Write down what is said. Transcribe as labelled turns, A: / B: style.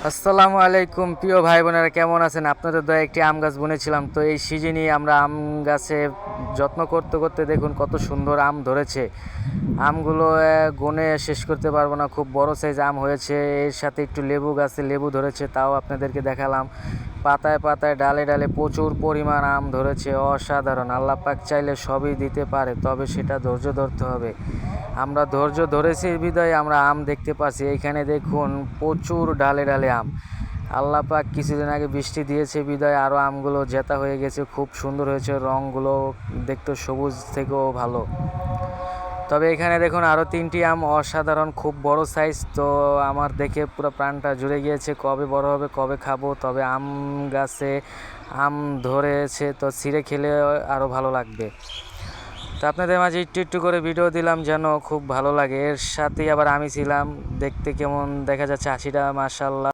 A: আসসালামু আলাইকুম প্রিয় ভাই বোনেরা, কেমন আছেন? আপনাদের দয়া একটি আম গাছ বুনেছিলাম, তো এই সিজনই আমরা আম গাছে যত্ন করতে করতে দেখুন কত সুন্দর আম ধরেছে। আমগুলো গুণে শেষ করতে পারবো না, খুব বড় সাইজ আম হয়েছে। এর সাথে একটু লেবু গাছে লেবু ধরেছে, তাও আপনাদেরকে দেখালাম। পাতায় পাতায় ডালে ডালে প্রচুর পরিমাণ আম ধরেছে, অসাধারণ। আল্লাহ পাক চাইলে সবই দিতে পারে, তবে সেটা ধৈর্য ধরতে হবে। আমরা ধৈর্য ধরেছি বিধায় আমরা আম দেখতে পাচ্ছি। এইখানে দেখুন প্রচুর ডালে ডালে আম। আল্লাহ পাক কিছুদিন আগে বৃষ্টি দিয়েছে বিধায় আরও আমগুলো জেতা হয়ে গেছে, খুব সুন্দর হয়েছে। রঙগুলো দেখতে সবুজ থেকেও ভালো। তবে এখানে দেখুন আরও 3টি আম অসাধারণ, খুব বড় সাইজ। তো আমার দেখে পুরো প্রাণটা জুড়ে গিয়েছে, কবে বড় হবে, কবে খাবো। তবে আম গাছে আম ধরেছে, তো ছিঁড়ে খেলে আরও ভালো লাগবে। তো আপনাদের মাঝে একটু একটু করে ভিডিও দিলাম যেন খুব ভালো লাগে। এর সাথেই আবার আমি ছিলাম, দেখতে কেমন দেখা যাচ্ছে, হাসিটা মাশাআল্লাহ।